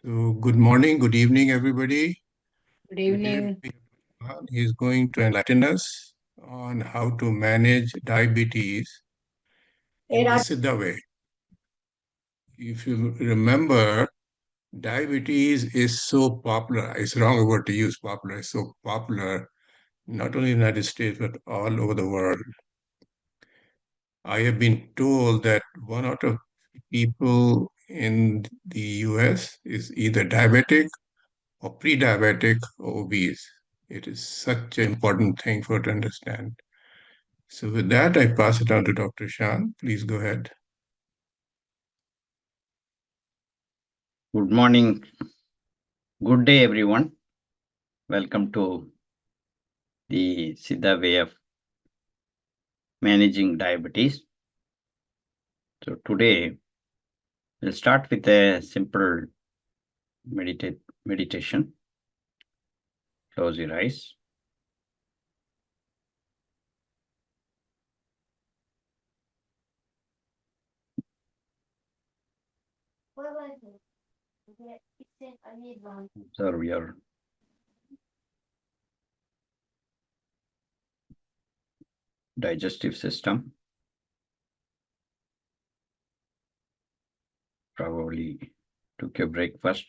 So, good morning, good evening, everybody. Good Today, evening. he is going to enlighten us on how to manage diabetes in the Siddha way. If you remember, diabetes is so popular. It's wrong word to use popular. It's so popular, not only in the United States, but all over the world. I have been told that 1 out of people in the US is either diabetic or pre-diabetic or obese. It is such an important thing for to understand. So with that, I pass it on to Dr. Shan. Please go ahead. Good morning. Good day, everyone. Welcome to the Siddha way of managing diabetes. So today, we'll start with a simple meditation. Close your eyes. Observe your digestive system. Probably took your breakfast,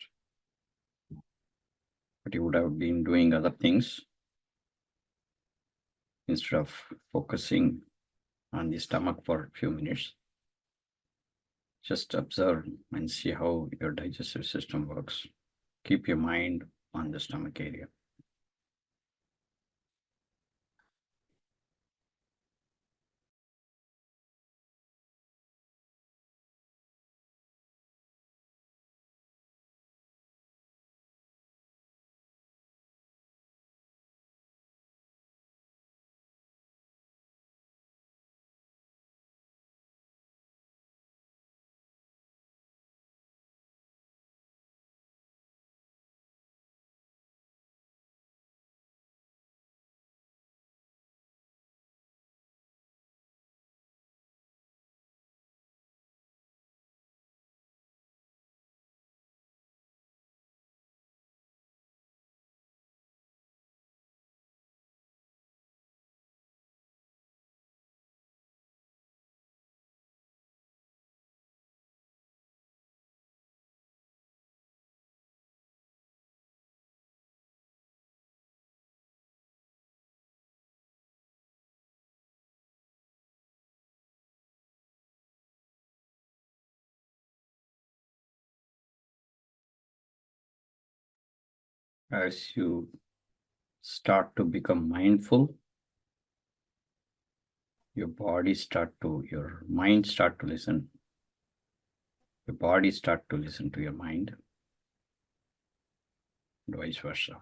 but you would have been doing other things instead of focusing on the stomach for a few minutes. Just observe and see how your digestive system works. Keep your mind on the stomach area. As you start to become mindful, your mind start to listen. Your body start to listen to your mind, and vice versa.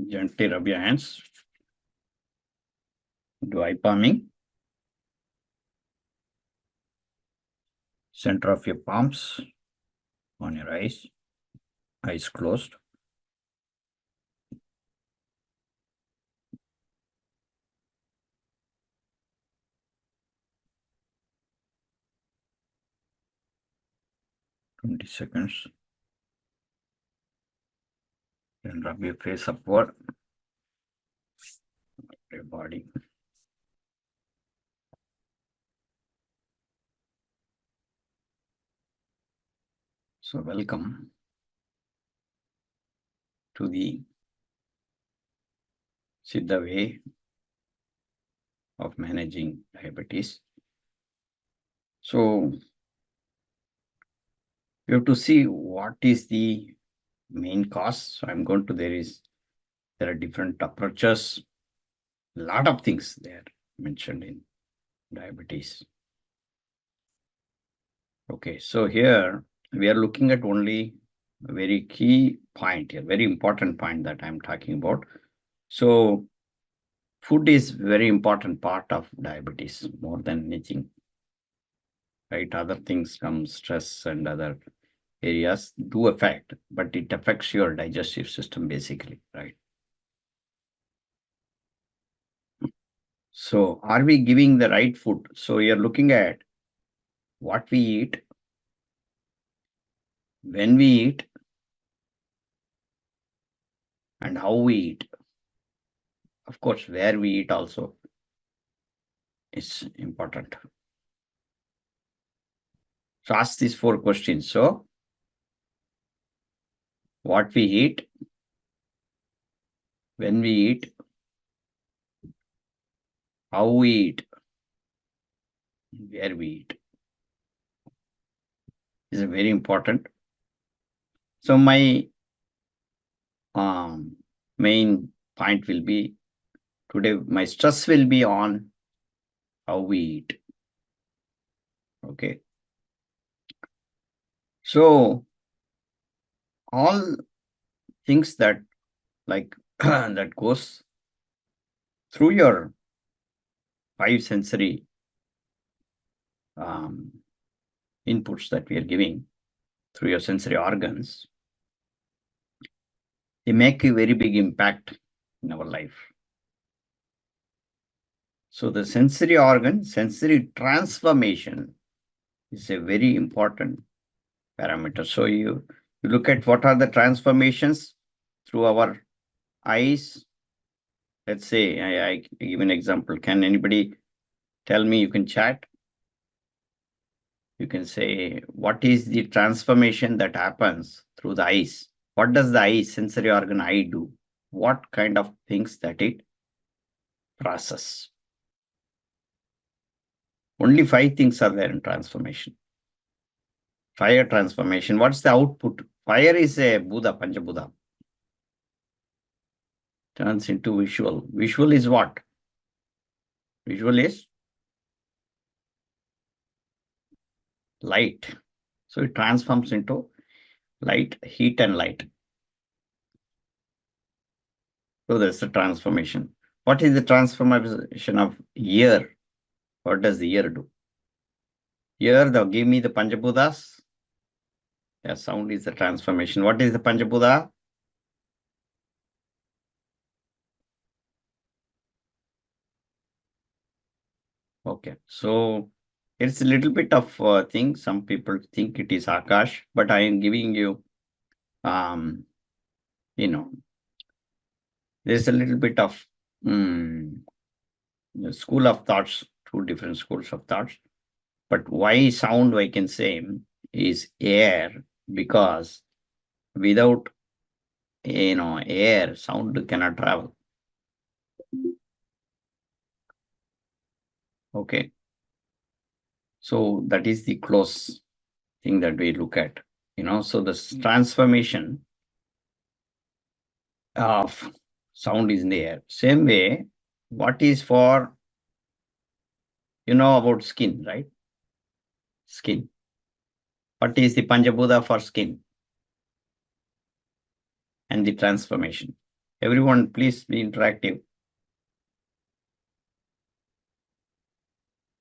Gently rub your hands. Do eye palming. Center of your palms on your eyes closed. Twenty seconds. Then rub your face upward. Your body. So welcome to the Siddha way of managing diabetes. So you have to see what is the main cause. So I'm going to, there are different approaches, a lot of things there mentioned in diabetes. Okay, so here we are looking at only a very key point here, very important point that I'm talking about. So food is very important part of diabetes more than anything, right? Other things come, stress and other areas do affect, but it affects your digestive system basically, right? So are we giving the right food? So you're looking at what we eat, when we eat, and how we eat. Of course, where we eat also is important. So ask these 4 questions. So what we eat, when we eat, how we eat, where we eat is very important. So my main point will be today, my stress will be on how we eat. Okay. So all things that like that goes through your 5 sensory inputs that we are giving through your sensory organs, they make a very big impact in our life. So the sensory organ, sensory transformation is a very important parameter. So you look at what are the transformations through our eyes. Let's say, I give an example. Can anybody tell me? You can chat. You can say, what is the transformation that happens through the eyes? What does the eye, sensory organ eye do? What kind of things that it process? Only 5 things are there in transformation. Fire transformation. What's the output? Fire is a Buddha, Panchabuddha. Turns into visual. Visual is what? Visual is light. So it transforms into light, heat and light. So that's the transformation. What is the transformation of ear? What does the ear do? Ear, give me the Panchabuddhas. Yeah, sound is the transformation. What is the Panchabuddha? Okay, so it's a little bit of thing. Some people think it is Akash, but I am giving you, there's a little bit of school of thoughts, 2 different schools of thoughts. But why sound, I can say, is air, because without, air, sound cannot travel. Okay. So that is the close thing that we look at, so the transformation of sound is in the air. Same way, what is for, about skin, right? Skin. What is the Panchabuddha for skin? And the transformation. Everyone, please be interactive.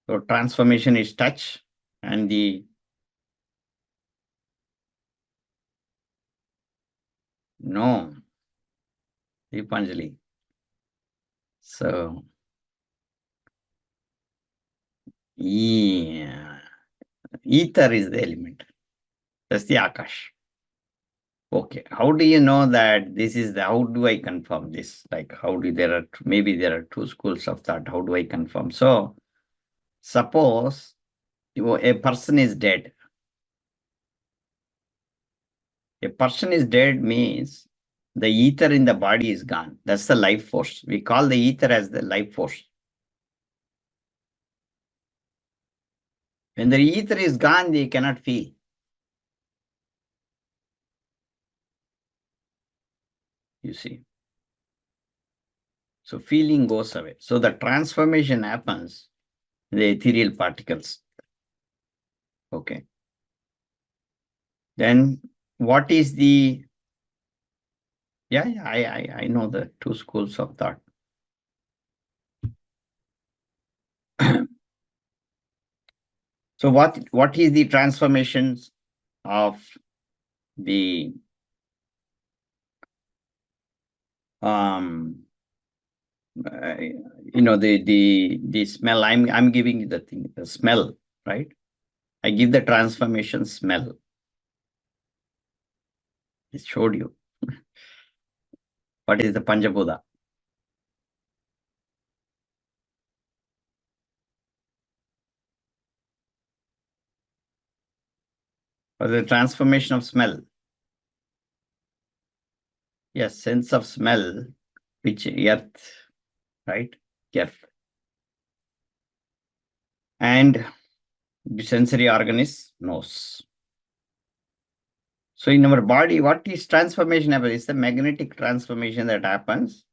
So transformation is touch, and the no, Deepanjali. So yeah, ether is the element. That's the Akash. Okay, how do you know that this is how do I confirm this? Like, maybe there are 2 schools of thought. How do I confirm? So suppose a person is dead. A person is dead means the ether in the body is gone. That's the life force. We call the ether as the life force. When the ether is gone, they cannot feel. You see. So feeling goes away. So the transformation happens in the ethereal particles. Okay. Then what is the, I know the two schools of thought. So what is the transformations of the the smell? I'm giving you the thing, the smell, right? I give the transformation smell. It showed you. What is the Panchabuddha? Or the transformation of smell. Yes, sense of smell, which earth, right? Earth. And the sensory organ is nose. So in our body, what is transformation happens? It's the magnetic transformation that happens.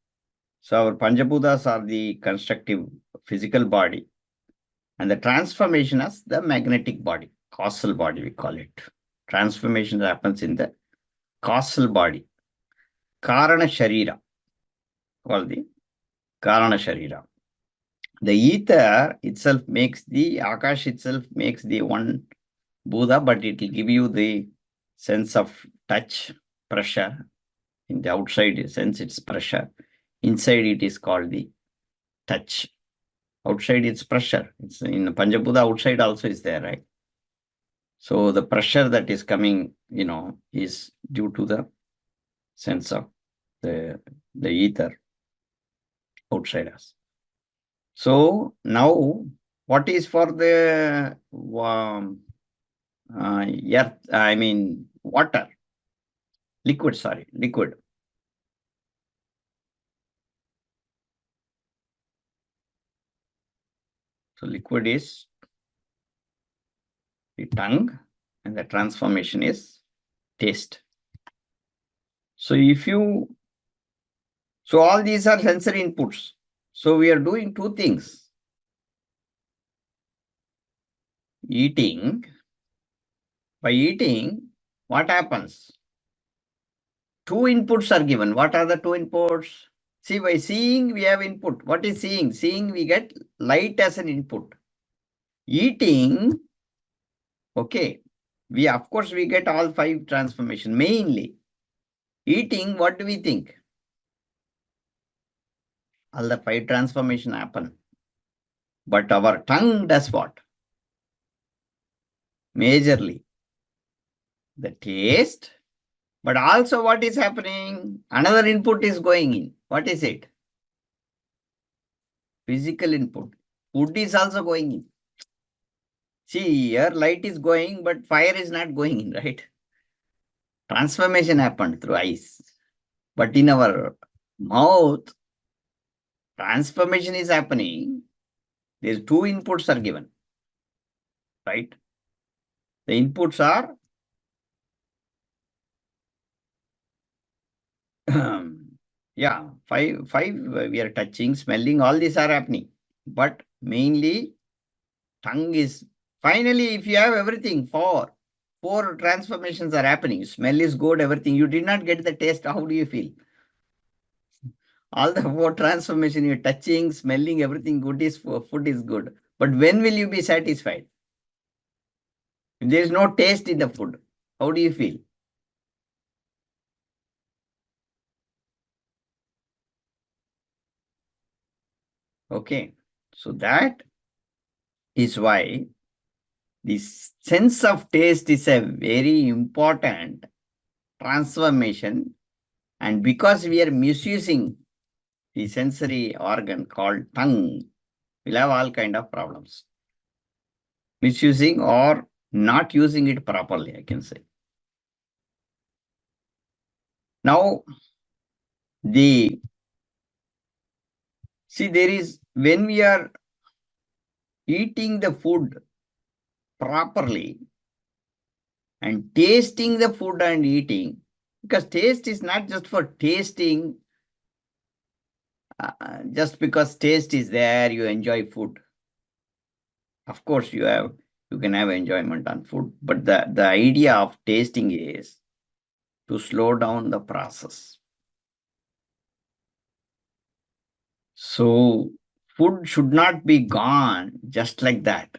So our Panchabuddhas are the constructive physical body. And the transformation is the magnetic body, causal body, we call it. Transformation happens in the causal body. Karana Sharira, called the Karana Sharira. The ether itself makes the, Akash itself makes the one Buddha, but it will give you the sense of touch, pressure. In the outside sense, it's pressure. Inside it is called the touch. Outside it's pressure. It's in Panchabuddha, outside also is there, right? So the pressure that is coming, is due to the sense of the ether outside us. So now, what is for the earth? I mean water, liquid. Sorry, liquid. So liquid is the tongue, and the transformation is taste. So so all these are sensory inputs. So we are doing two things. Eating. By eating, what happens? Two inputs are given. What are the two inputs? See, by seeing, we have input. What is seeing? Seeing, we get light as an input. Eating, okay, of course, we get all five transformation. Mainly, eating, what do we think? All the five transformation happen. But our tongue does what? Majorly, the taste, but also what is happening? Another input is going in. What is it? Physical input. Food is also going in. See, here light is going, but fire is not going in, right? Transformation happened through eyes. But in our mouth, transformation is happening. These two inputs are given, right? The inputs are five we are touching, smelling, all these are happening. But mainly tongue is, finally, if you have everything, four transformations are happening. Smell is good, everything. You did not get the taste. How do you feel? All the four transformation, you're touching, smelling, everything good is food is good. But when will you be satisfied? If there is no taste in the food, how do you feel? Okay, so that is why the sense of taste is a very important transformation. And because we are misusing the sensory organ called tongue, we'll have all kind of problems. Misusing or not using it properly, I can say. Now, see, there is, when we are eating the food properly and tasting the food and eating, because taste is not just for tasting, just because taste is there, you enjoy food. Of course, you can have enjoyment on food, but the idea of tasting is to slow down the process. So food should not be gone just like that.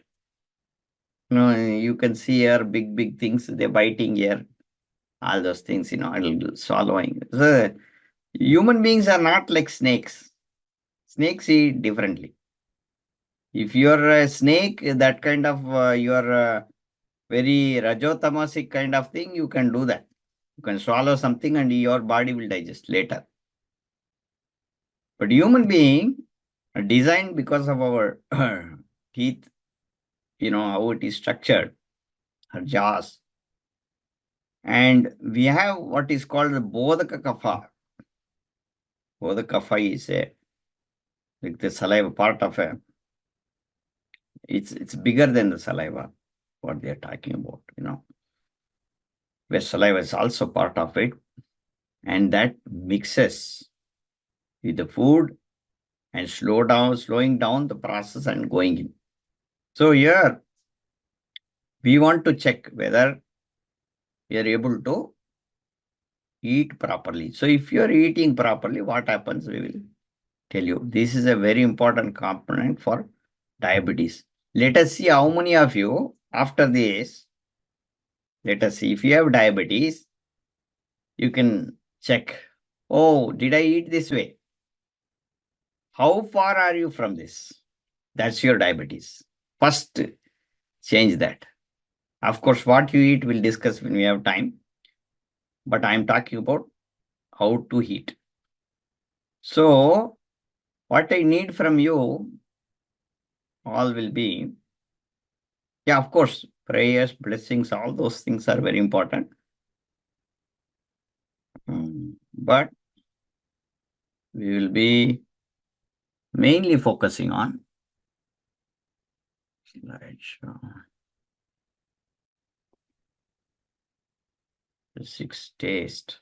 You can see here big things, they're biting here, all those things, swallowing. So human beings are not like snakes. Snakes eat differently. If you're a snake, that kind of, you're very rajotamasic kind of thing, you can do that. You can swallow something and your body will digest later. But human being are designed because of our teeth, how it is structured, our jaws. And we have what is called the Bodhaka Kapha. Bodhaka Kapha is like the saliva part of it's bigger than the saliva, what they are talking about, where saliva is also part of it. And that mixes with the food and slowing down the process and going in. So here, we want to check whether we are able to eat properly. So if you are eating properly, what happens? We will tell you. This is a very important component for diabetes. Let us see how many of you, after this, let us see if you have diabetes, you can check. Oh, did I eat this way? How far are you from this? That's your diabetes. First, change that. Of course, what you eat we'll discuss when we have time. But I'm talking about how to eat. So, what I need from you all will be, yeah, of course, prayers, blessings, all those things are very important. But we will be mainly focusing on the 6 taste.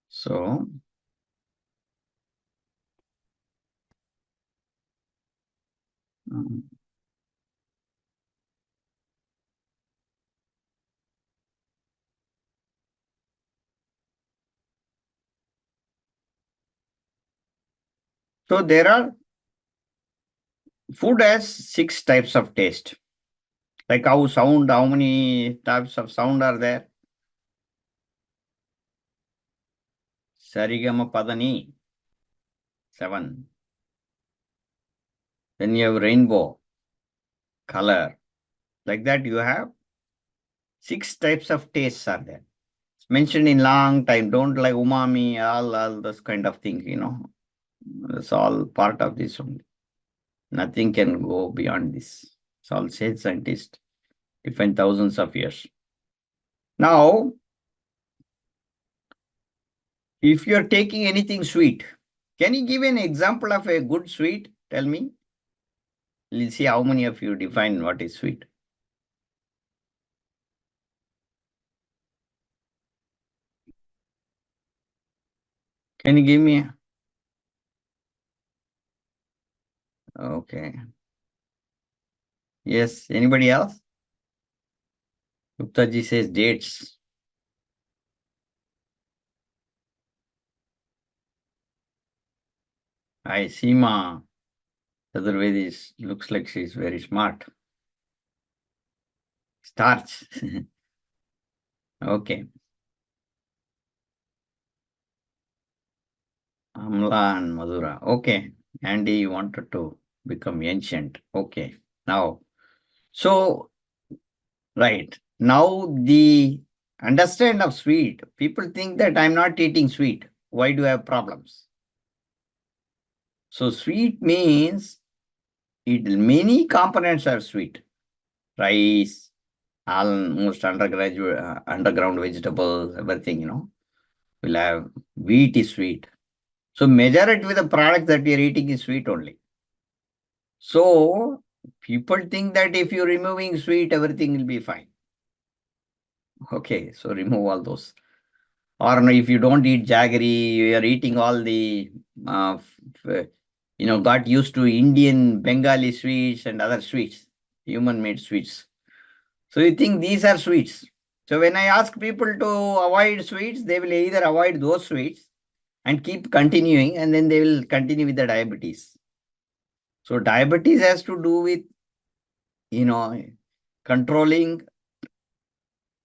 So, there are food has 6 types of taste. Like how many types of sound are there? Sarigama Padani, 7. Then you have rainbow, color. Like that you have 6 types of tastes are there. It's mentioned in long time. Don't like umami, all those kind of things, It's all part of this only. Nothing can go beyond this. It's all sage scientists, different thousands of years. Now, if you're taking anything sweet, can you give an example of a good sweet? Tell me. Let's see how many of you define what is sweet. Can you give me? Okay. Yes. Anybody else? Guptaji says dates. I Seema Chaturvedi looks like she's very smart. Starch. Okay. Amla and Madhura. Okay. Andy wanted to become ancient. Okay. Now, so, right. Now the understand of sweet. People think that I'm not eating sweet. Why do I have problems? So sweet means many components are sweet. Rice, almost underground vegetables, everything, will have wheat is sweet. So majority of the product that we are eating is sweet only. So People think that if you're removing sweet, everything will be fine. Okay, so remove all those. Or no, if you don't eat jaggery, you are eating all the, got used to Indian Bengali sweets and other sweets, human-made sweets. So you think these are sweets. So when I ask people to avoid sweets, they will either avoid those sweets and keep continuing, and then they will continue with the diabetes. So diabetes has to do with, controlling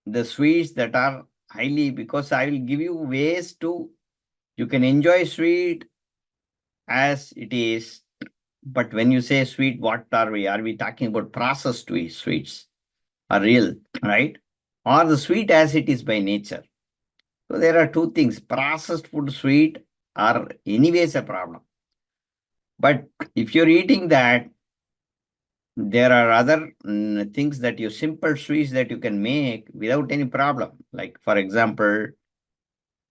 the sweets that are highly, because I will give you ways to, you can enjoy sweet as it is. But when you say sweet, what are we? Are we talking about processed sweets? Are real, right? Or the sweet as it is by nature? So there are two things. Processed food sweet are anyways a problem. But if you're eating that, there are other things that you simple sweets that you can make without any problem. Like, for example,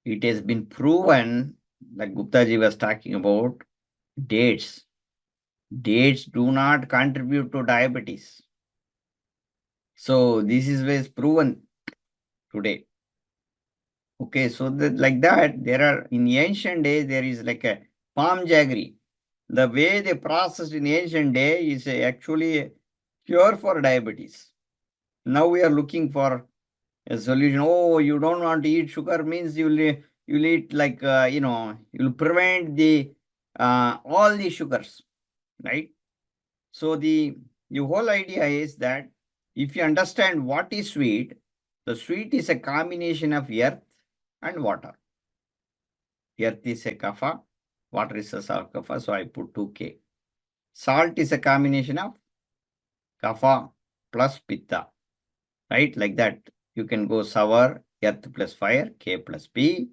it has been proven, like Guptaji was talking about, dates. Dates do not contribute to diabetes. So this is proven today. Okay, so like that, there are, in ancient days, there is like a palm jaggery. The way they processed in ancient day is actually a cure for diabetes. Now we are looking for a solution. Oh, you don't want to eat sugar means you'll eat like, you'll prevent the all the sugars, right? So the whole idea is that if you understand what is sweet, the sweet is a combination of earth and water. Earth is a kapha, water is a salt kapha, so I put 2K. Salt is a combination of kapha plus pitta, right? Like that. You can go sour, earth plus fire, K plus P,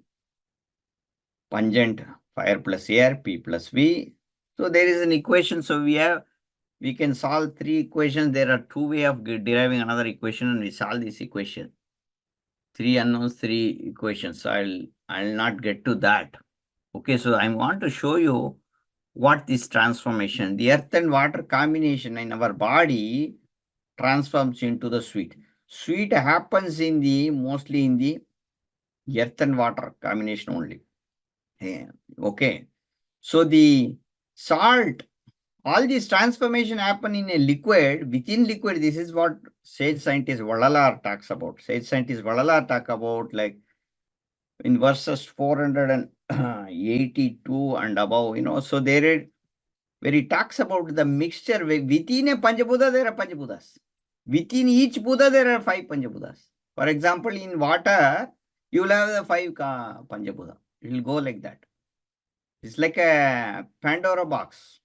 pungent, fire plus air, P plus V. So there is an equation. So we can solve three equations. There are two ways of deriving another equation, and we solve this equation. Three unknowns, three equations. So I'll not get to that. Okay, so I want to show you what this transformation, the earth and water combination in our body transforms into the sweet. Sweet happens mostly in the earth and water combination only. Yeah. Okay. So the salt, all these transformation happen in a liquid. Within liquid, this is what sage scientist Valalar talks about. Sage scientist Valalar talk about, like, in verses 482 and above, so there, where he talks about the mixture within a Panchabuddha, there are Panchabuddhas. Within each Buddha, there are 5 Panchabuddhas. For example, in water, you will have the 5 Panchabuddha. It will go like that. It's like a Pandora box,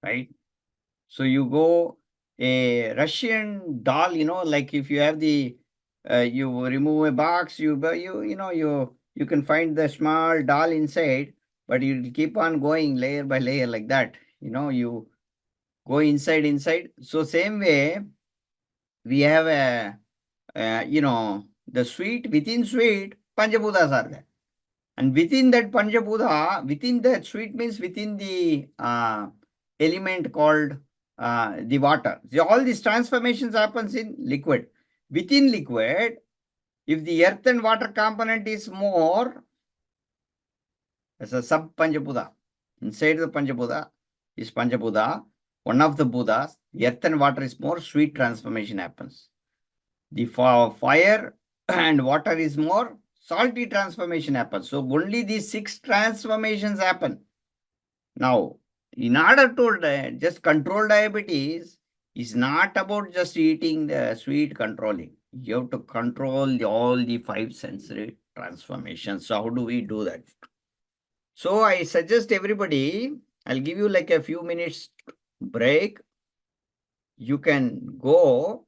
right? So you go a Russian doll, like if you have you remove a box, you can find the small doll inside, but you keep on going layer by layer like that. You go inside. So same way, we have the sweet, within sweet, Panchabuddhas are there. And within that Panchabuddha, within that sweet means within the element called the water. So all these transformations happens in liquid. Within liquid, if the earth and water component is more, as a sub Panchabuddha, inside the Panchabuddha is Panchabuddha, one of the Buddhas, earth and water is more, sweet transformation happens. The fire and water is more, salty transformation happens. So only these 6 transformations happen. Now, in order to just control diabetes, is not about just eating the sweet controlling. You have to control all the 5 sensory transformations. So how do we do that? So I suggest everybody, I'll give you like a few minutes break. You can go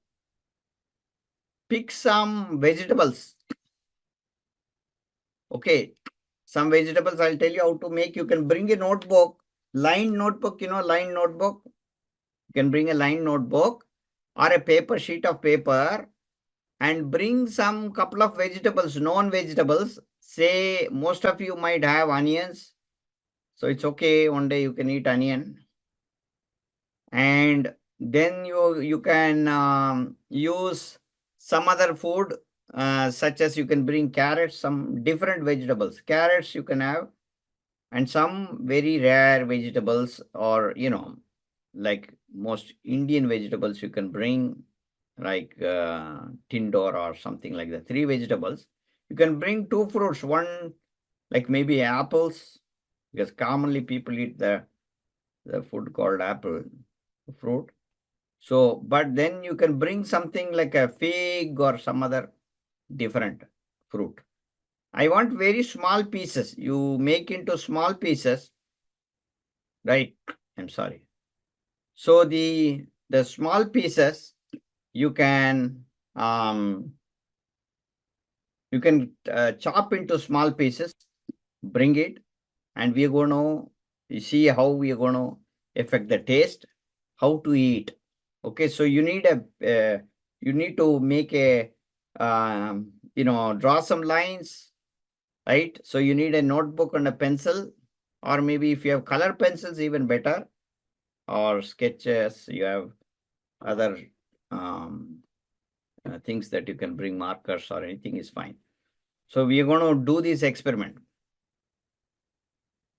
pick some vegetables. Okay, some vegetables I'll tell you how to make. You can bring a notebook, lined notebook, lined notebook. You can bring a lined notebook or a paper, sheet of paper, and bring some couple of vegetables, known vegetables. Say most of you might have onions. So it's okay, one day you can eat onion. and then you can use some other food, such as you can bring carrots, some different vegetables. Carrots you can have, and some very rare vegetables, or like most Indian vegetables you can bring, like tindor or something like that. Three vegetables. You can bring two fruits, one like maybe apples, because commonly people eat the food called apple fruit. So, but then you can bring something like a fig or some other different fruit. I want very small pieces. You make into small pieces, right? I'm sorry. So the small pieces you can um chop into small pieces, bring it, and we're going to see how we are going to affect the taste, how to eat. Okay, so you need you need to make a draw some lines, right? So you need a notebook and a pencil, or maybe if you have color pencils, even better, or sketches. You have other um, things that you can bring, markers or anything is fine. So we are going to do this experiment.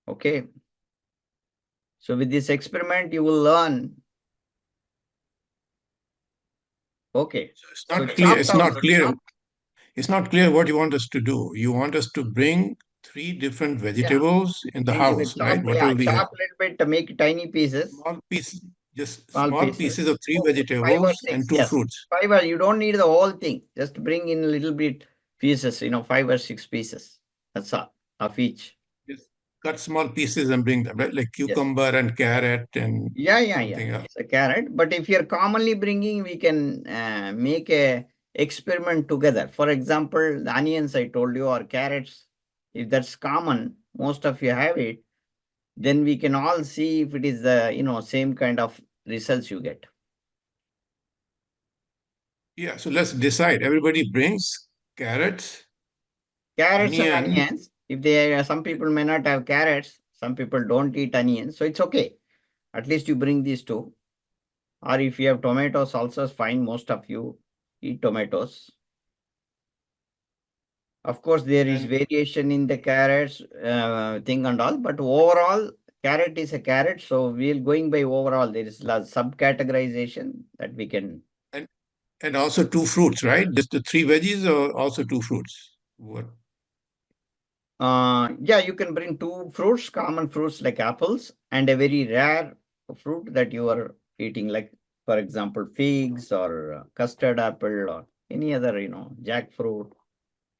Okay. So with this experiment, you will learn. Okay. So it's So not clear. chop It's down. not clear. It's not clear what you want us to do. You want us to bring three different Yeah. vegetables in the And you can house, chop, right? yeah, Whatever we have. chop a little bit to make tiny pieces, Small pieces, just small small pieces pieces. of three Five or vegetables six, and two yes. fruits. Five, or you don't need the whole thing. Just bring in a little bit pieces, 5 or 6 pieces. That's all of each. Just cut small pieces and bring them, right? Like Yes. cucumber and carrot and Yeah. something else. It's a carrot. But if you're commonly bringing, we can make a experiment together. For example, the onions I told you, or carrots, if that's common, most of you have it, then we can all see if it is the same kind of results you get. Yeah, so let's decide. Everybody brings carrots, Carrots and onion, onions. If they some people may not have carrots, some people don't eat onions, so it's okay. At least you bring these two. Or if you have tomatoes, also fine. Most of you eat tomatoes. Of course, there is and variation in the carrots thing and all, but overall, carrot is a carrot. So we're going by overall. There is subcategorization that we can. and and also two fruits, right? Just the three veggies or also two fruits? What? Yeah, you can bring two fruits, common fruits like apples, and a very rare fruit that you are eating, like, for example, figs or custard apple or any other, jackfruit.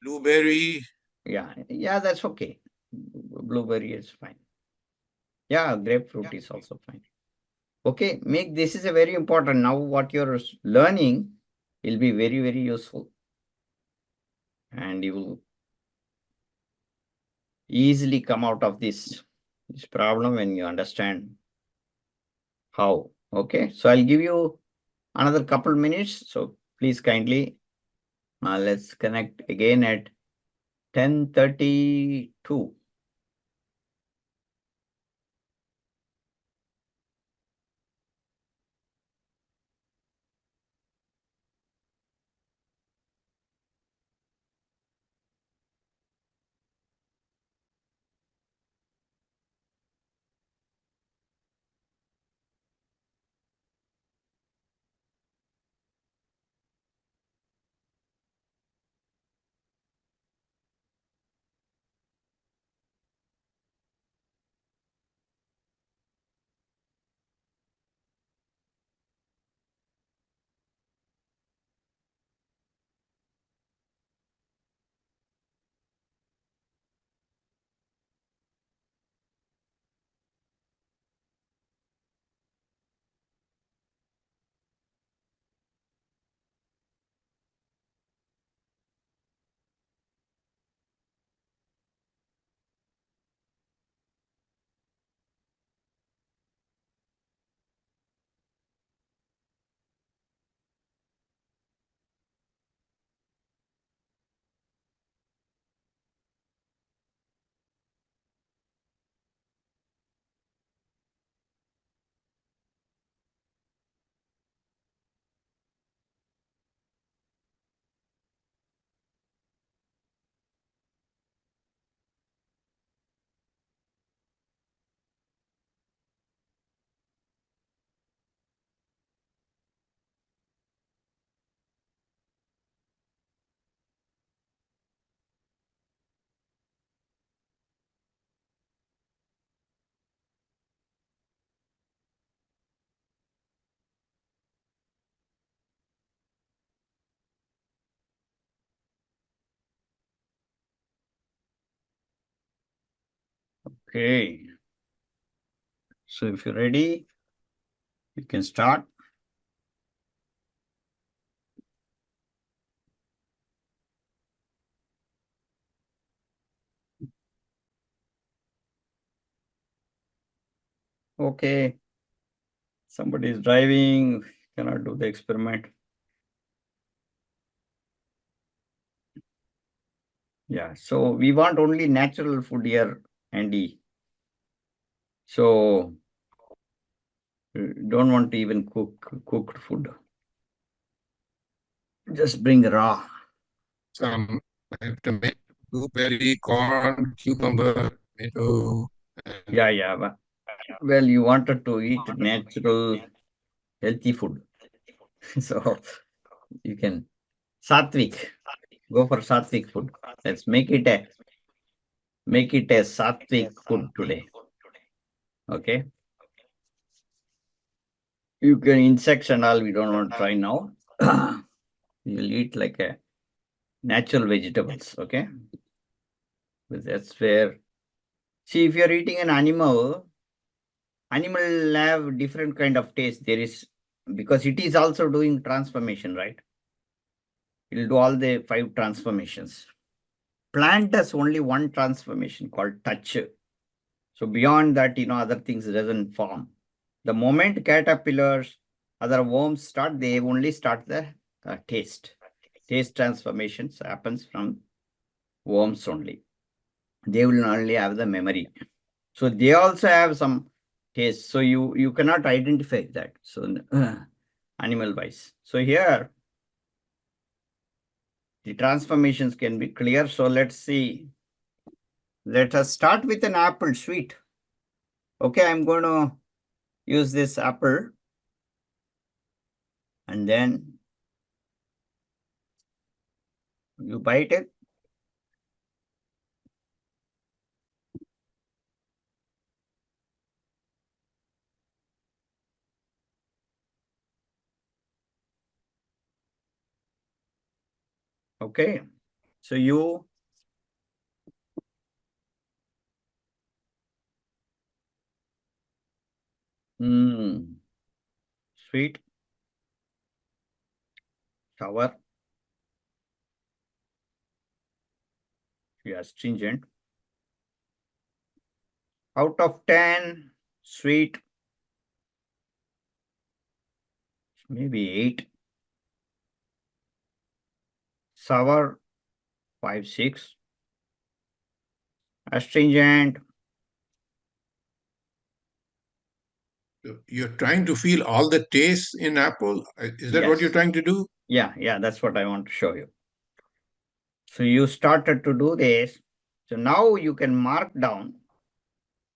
Blueberry. Yeah, that's okay. Blueberry is fine. Yeah, grapefruit is also fine. Okay, make this is a very important. Now, what you're learning will be very, very useful, and you will easily come out of this problem when you understand how. Okay, so I'll give you another couple minutes. So please kindly let's connect again at 10:32. Okay. So if you're ready, you can start. Okay. Somebody is driving, cannot do the experiment. Yeah, so we want only natural food here, Andy. So don't want to even cooked food. Just bring raw. Some tomato, blueberry, corn, cucumber, tomato. Yeah. Well, you wanted to eat natural, healthy food. So you can sattvic. Go for sattvic food. Let's make it a sattvic food today. Okay. You can insects and all. We don't want to try now. You'll eat like a natural vegetables. Okay. But that's where. See, if you're eating an animal have different kind of taste. There is, because it is also doing transformation, right? It will do all the 5 transformations. Plant has only one transformation called touch. So beyond that, other things doesn't form. The moment caterpillars, other worms start, they only start the taste. Taste transformations happens from worms only. They will only have the memory. So they also have some taste. So you cannot identify that. So animal wise. So here the transformations can be clear. So let's see. Let us start with an apple sweet. Okay, I'm going to use this apple. And then you bite it. Okay, so you sweet, sour, yeah, stringent. Out of 10, sweet, maybe 8. Sour, 5, 6. Astringent. You're trying to feel all the tastes in apple. Is that what you're Yes. trying to do? Yeah, that's what I want to show you. So you started to do this. So now you can mark down,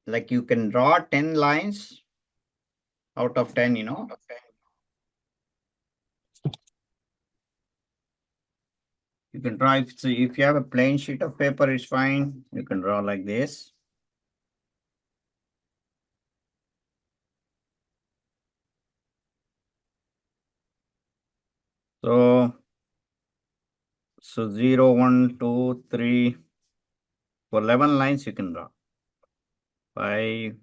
like you can draw 10 lines out of 10, You can draw, so if you have a plain sheet of paper, it's fine. You can draw like this. So 0, 1, 2, 3, for 11 lines you can draw. 5,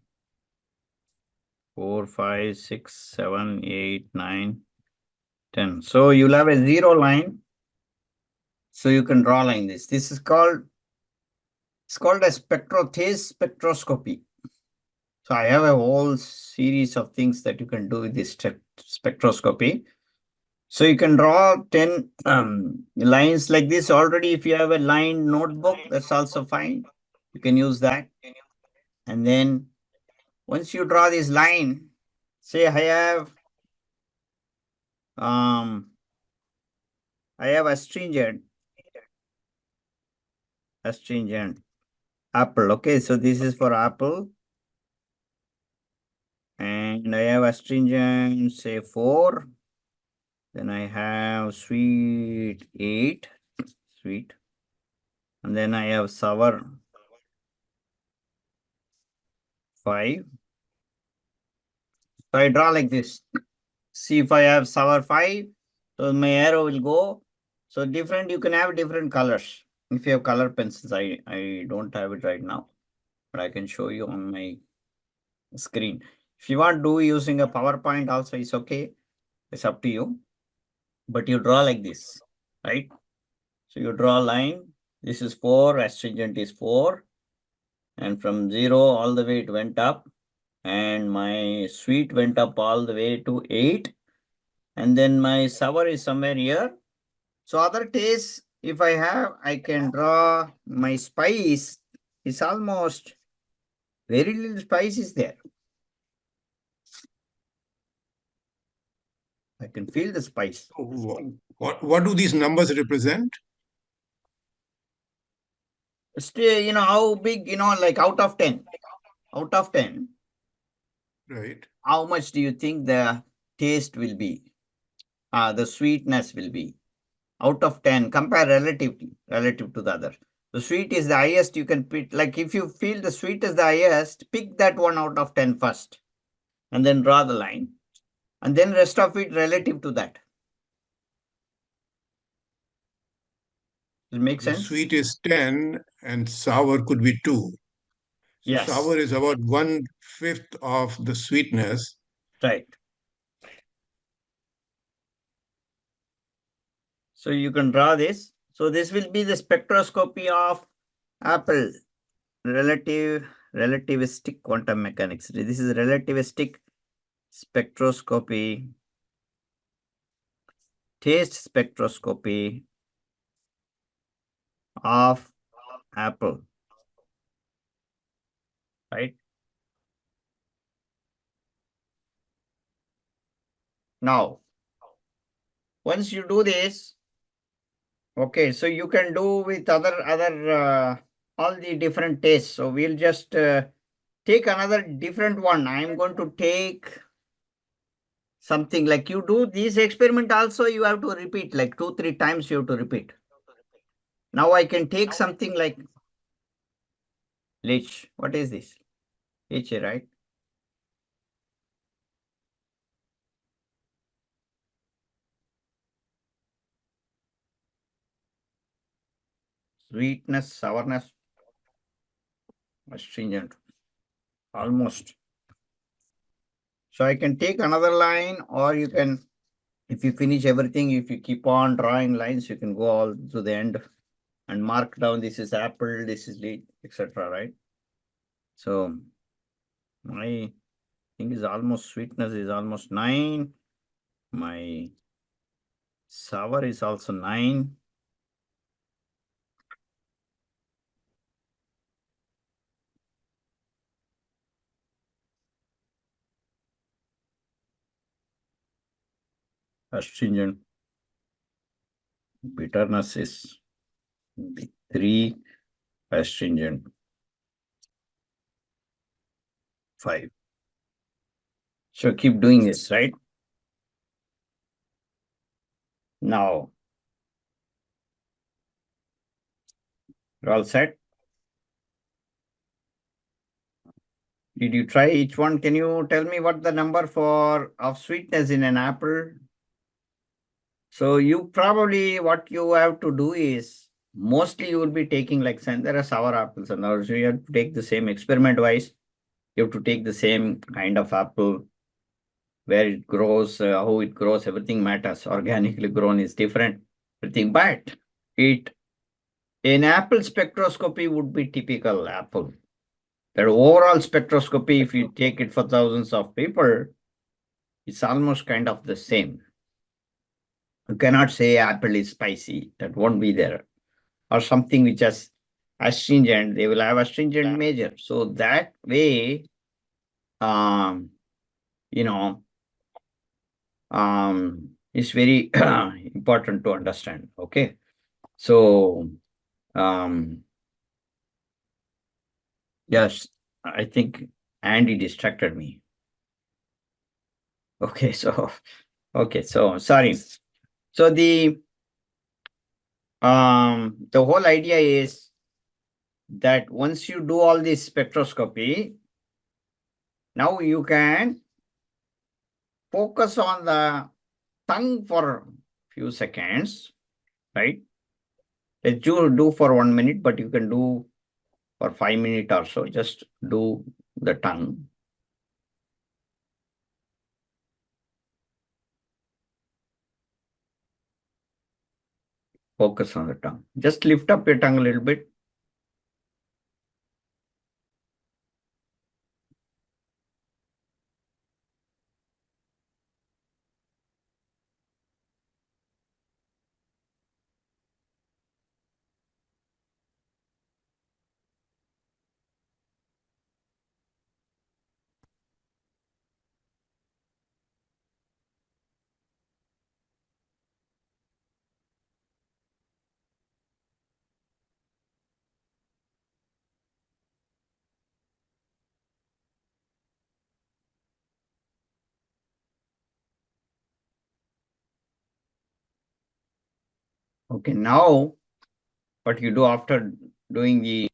4, 5, 6, 7, 8, 9, 10. So you'll have a 0 line. So you can draw like this. This is called, it's called a phase spectroscopy. So I have a whole series of things that you can do with this spectroscopy. So you can draw 10 lines like this already. If you have a lined notebook, that's also fine. You can use that. And then once you draw this line, say I have astringent apple. Okay, so this is for apple. And I have astringent, say 4. Then I have sweet 8, sweet. And then I have sour 5. So I draw like this. See, if I have sour 5, so my arrow will go. So different, you can have different colors. If you have color pencils, I don't have it right now. but I can show you on my screen. If you want to do using a PowerPoint also, it's okay. It's up to you. But you draw like this, right? So you draw a line. This is 4, astringent is 4. And from 0 all the way it went up. And my sweet went up all the way to 8. And then my sour is somewhere here. So other tastes, if I have, I can draw my spice. It's almost very little spice is there. I can feel the spice. What do these numbers represent? Still, how big, like out of 10. Out of 10, Right. how much do you think the taste will be? The sweetness will be? Out of 10, compare relative to the other. The sweet is the highest you can pick. Like if you feel the sweet is the highest, pick that one out of 10 first. And then draw the line. And then rest of it relative to that. Does it make The sense? sweet is 10 and sour could be 2. So Yes. sour is about 1/5 of the sweetness. Right. So you can draw this. So this will be the spectroscopy of apple. Relativistic quantum mechanics. This is relativistic spectroscopy, taste spectroscopy of apple, right? Now, once you do this, okay, so you can do with other all the different tastes. So we'll just take another different one. I'm going to take something like you do this experiment also, you have to repeat like 2-3 times you have to repeat. Now I can take something like lychee. What is this? Lychee, right? Sweetness, sourness, astringent, almost. So I can take another line, or you can, if you finish everything, if you keep on drawing lines, you can go all to the end and mark down this is apple, this is lead, etc. Right? So my thing is almost sweetness is almost 9. My sour is also 9. Astringent, bitterness is 3, astringent 5. So keep doing this, right? Now, you're all set? Did you try each one? Can you tell me what the number of sweetness in an apple? So you probably, what you have to do is, mostly you will be taking like, there are sour apples and others. So you have to take the same experiment wise. You have to take the same kind of apple, where it grows, how it grows, everything matters. Organically grown is different, everything. But an apple spectroscopy would be typical apple. The overall spectroscopy, if you take it for thousands of people, it's almost kind of the same. You cannot say apple is spicy. That won't be there. Or something which has astringent, they will have astringent major. So that way, you know, it's very important to understand. Okay. So, yes, I think Andy distracted me. Okay. So, sorry. So the whole idea is that once you do all this spectroscopy, now you can focus on the tongue for a few seconds, right? Let you do for 1 minute, but you can do for 5 minutes or so. Just do the tongue. Focus on the tongue. Just lift up your tongue a little bit. Okay, now what you do after doing the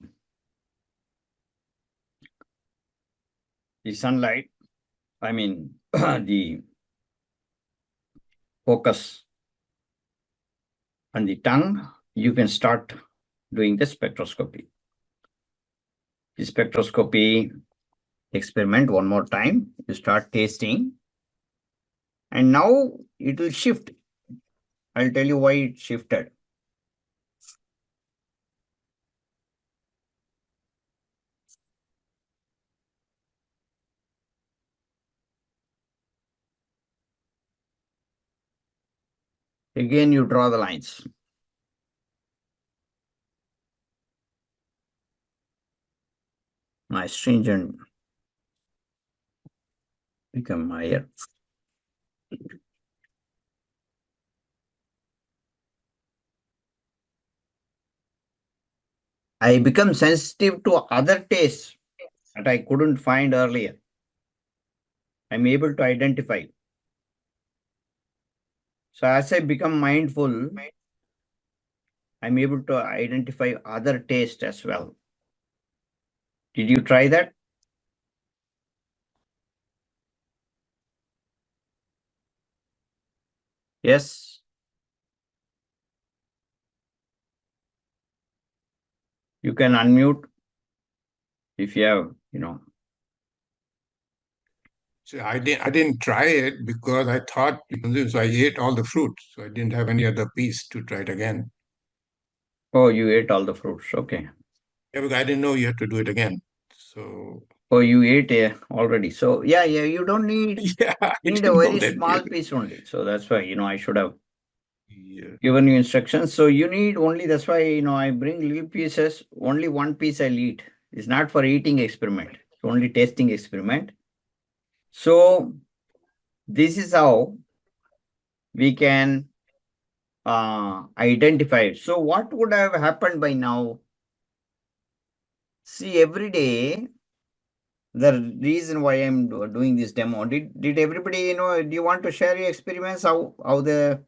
sunlight, I mean, the focus on the tongue, you can start doing the spectroscopy. The spectroscopy experiment one more time. You start tasting, and now it will shift. I'll tell you why it shifted. Again, you draw the lines. My stringent become higher. I become sensitive to other tastes that I couldn't find earlier. I'm able to identify. So as I become mindful, I'm able to identify other tastes as well. Did you try that? Yes. You can unmute if you have, So I didn't try it because I thought, so I ate all the fruit, so I didn't have any other piece to try it again. Oh, you ate all the fruits. Okay. Yeah, because I didn't know you had to do it again. So Oh, you ate already. So yeah, you don't need yeah, I need a didn't know very that. Yeah. small piece only. So that's why, I should have Yeah. given you instructions. So you need only, that's why, I bring little pieces. Only one piece I'll eat. It's not for eating experiment. It's only tasting experiment. So this is how we can identify it. So what would have happened by now? See, every day, the reason why I'm doing this demo, did everybody, do you want to share your experiments? How the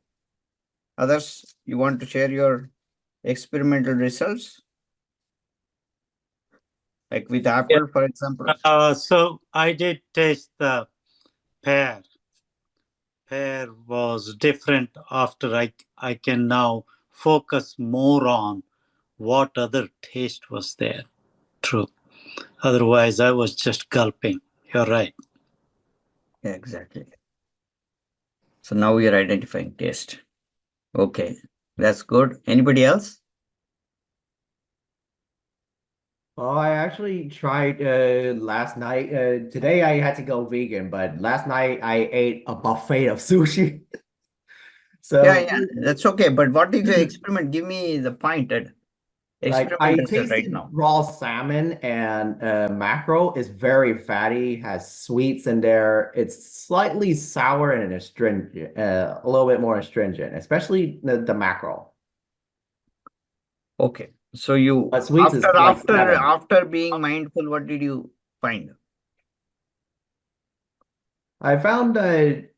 others, you want to share your experimental results? Like with Yeah. Apple, for example? So I did taste the pear. Pear was different after I can now focus more on what other taste was there. True. Otherwise, I was just gulping. You're right. Yeah, exactly. So now we are identifying taste. Okay, that's good. Anybody else? Oh, I actually tried last night. Today I had to go vegan, but last night I ate a buffet of sushi. Yeah, So, that's okay. But what is your experiment? Give me the point at like, experiment I result right tasted now. raw salmon and mackerel is very fatty, has sweets in there. It's slightly sour and astringent, a little bit more astringent, especially the mackerel. Okay. So you But sweets is like 7. after being mindful, what did you find? I found that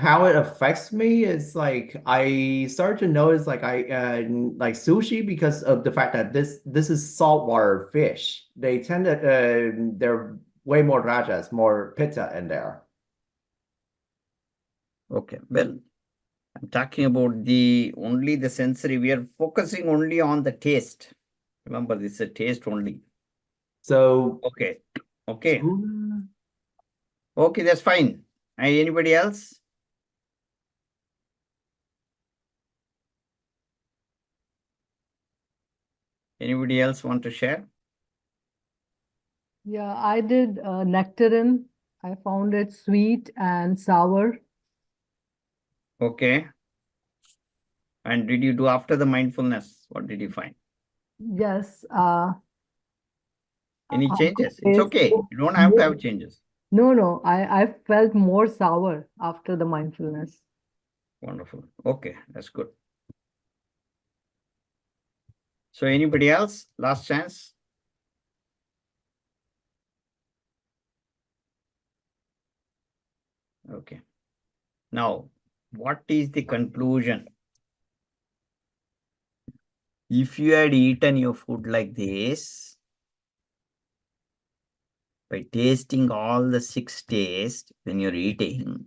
how it affects me is like I start to notice like I like sushi because of the fact that this is saltwater fish. They tend to they're way more rajas, more pitta in there. Okay. Well, I'm talking about only the sensory. We are focusing only on the taste. Remember, this is a taste only. So Okay. Okay. tuna. Okay, that's fine. Anybody else? Anybody else want to share? Yeah, I did nectarine. I found it sweet and sour. Okay. And did you do after the mindfulness? What did you find? Yes. Any After changes? It's taste, okay. You don't have to have changes. no. I felt more sour after the mindfulness. Wonderful. Okay, that's good. So anybody else? Last chance? Okay. Now, what is the conclusion? If you had eaten your food like this, by tasting all the 6 tastes when you're eating,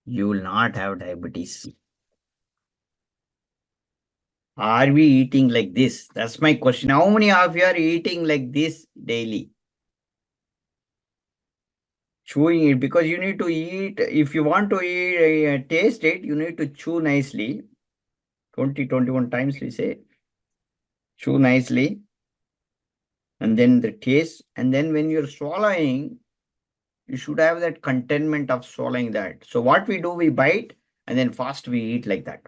you will not have diabetes. Are we eating like this? That's my question. How many of you are eating like this daily? Chewing it, because you need to eat. If you want to eat, taste it, you need to chew nicely. 21 times we say. Chew nicely. And then the taste. And then when you're swallowing, you should have that contentment of swallowing that. So what we do, we bite and then fast we eat like that.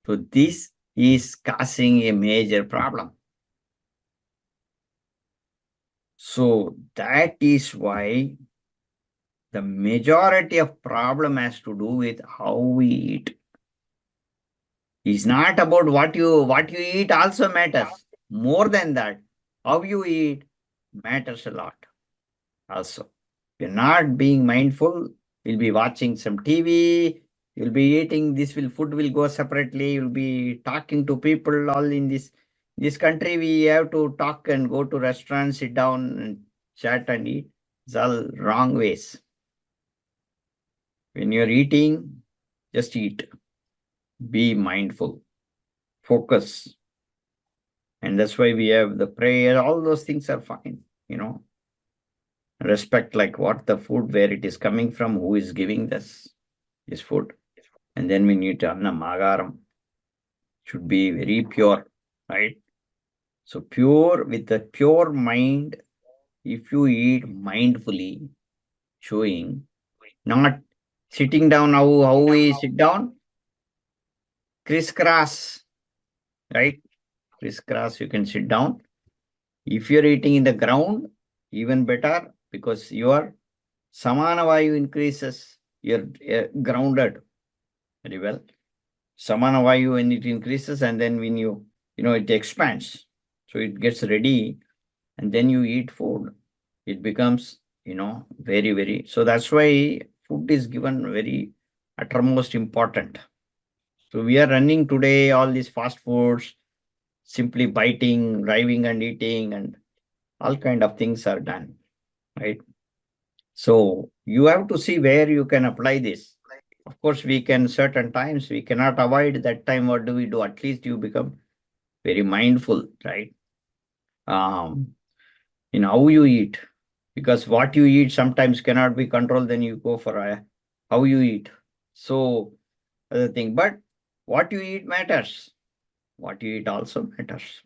So this is causing a major problem. So that is why the majority of problem has to do with how we eat. It's not about what you eat also matters. More than that, how you eat matters a lot also. If you're not being mindful, you'll be watching some TV, you'll be eating, food will go separately, you'll be talking to people all in this country. We have to talk and go to restaurants, sit down and chat and eat. It's all wrong ways. When you're eating, just eat. Be mindful. Focus. And that's why we have the prayer. All those things are fine, Respect like what the food, where it is coming from, who is giving this food. And then we need to annam, agaram. Should be very pure, right? So pure, with a pure mind, if you eat mindfully, chewing, not sitting down, how we sit down? Crisscross, right? Crisscross, you can sit down. If you're eating in the ground, even better, because your samana vayu increases, you're grounded very well. Samana vayu, when it increases, and then when it expands. So it gets ready, and then you eat food. It becomes, very, very. So that's why food is given very uttermost important. So we are running today all these fast foods, simply biting, driving and eating, and all kind of things are done, right? So you have to see where you can apply this. Of course, we can, certain times we cannot avoid that time. What do we do? At least you become very mindful, right? In how you eat, because what you eat sometimes cannot be controlled. Then you go for how you eat. So other thing, but what you eat matters. What you eat also matters.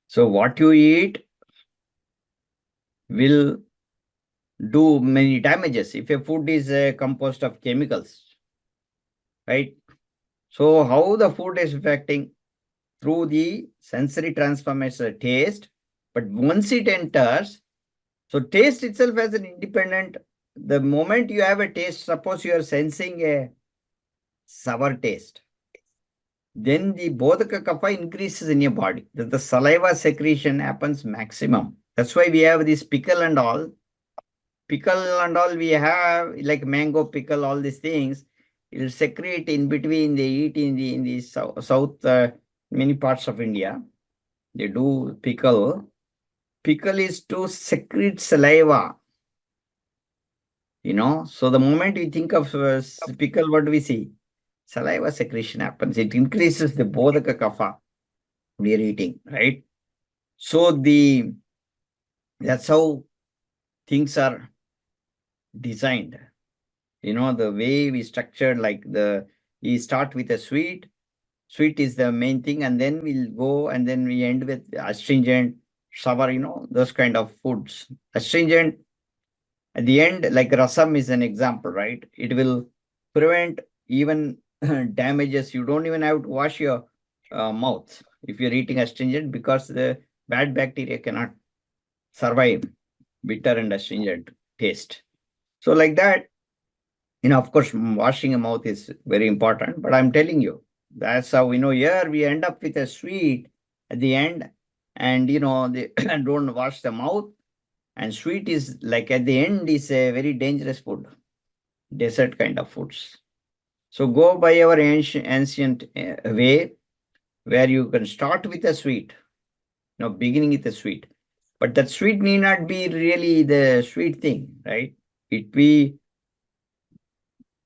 So what you eat will do many damages if a food is composed of chemicals, right? So how the food is affecting through the sensory transformation, taste, but once it enters, so taste itself as an independent, the moment you have a taste, suppose you are sensing a sour taste, then the bodhaka kapha increases in your body. The saliva secretion happens maximum. That's why we have this pickle and all we have, like mango pickle, all these things, it will secrete in between. They eat in the south, many parts of India. They do pickle. Pickle is to secrete saliva. So the moment you think of pickle, what do we see? saliva secretion happens. It increases the bodhaka kapha we are eating, right? So that's how things are designed. You know, the way we structured, like we start with a sweet. Sweet is the main thing, and then we'll go and then we end with astringent, sour, those kind of foods. Astringent, at the end, like rasam is an example, right? It will prevent even damages. You don't even have to wash your mouth if you're eating astringent, because the bad bacteria cannot survive bitter and astringent taste. So like that, of course, washing a mouth is very important, but I'm telling you, that's how here we end up with a sweet at the end, and they don't wash the mouth, and sweet is like at the end is a very dangerous food, dessert kind of foods. So go by our ancient way, where you can start with a sweet, beginning with a sweet, but that sweet need not be really the sweet thing, right?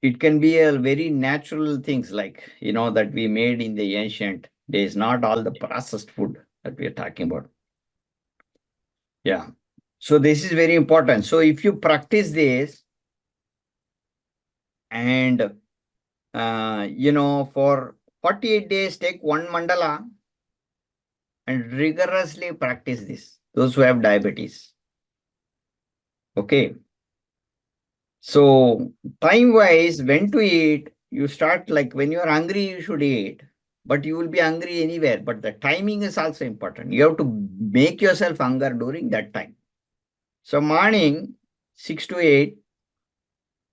It can be a very natural things, like that we made in the ancient days, not all the processed food that we are talking about. Yeah. So this is very important. So if you practice this, and for 48 days, take one mandala and rigorously practice this, those who have diabetes. Okay. So time wise, when to eat, you start like when you are hungry, you should eat, but you will be hungry anywhere. But the timing is also important. You have to make yourself hunger during that time. So morning, 6 to 8,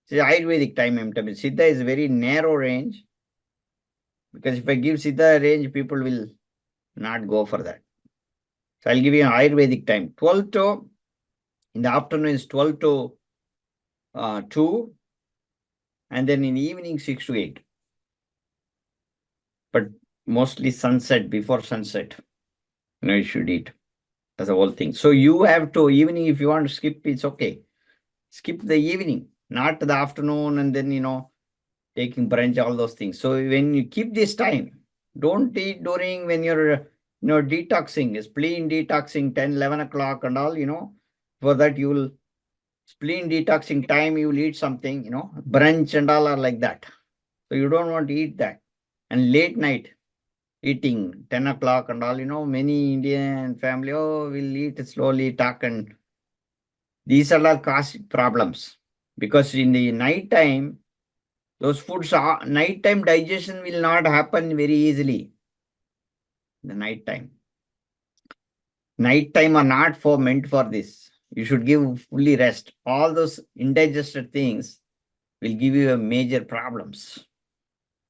is Ayurvedic time. I'm telling you. Siddha is very narrow range, because if I give Siddha range, people will not go for that. So I'll give you an Ayurvedic time. 12 to, in the afternoon is 12 to 2, and then in the evening 6 to 8. But mostly sunset, before sunset, you should eat. That's the whole thing. So you have to, evening, if you want to skip, it's okay. Skip the evening, not the afternoon, and then, taking brunch, all those things. So when you keep this time, don't eat during when you're, detoxing, spleen detoxing, 10, 11 o'clock and all, for that you will, spleen detoxing time, you will eat something, brunch and all are like that. So you don't want to eat that. And late night eating, 10 o'clock and all, many Indian family, we'll eat slowly, talk, and these are all cause problems. Because in the night time, those foods are, nighttime digestion will not happen very easily. The nighttime are not meant for this. You should give fully rest. All those indigested things will give you a major problems,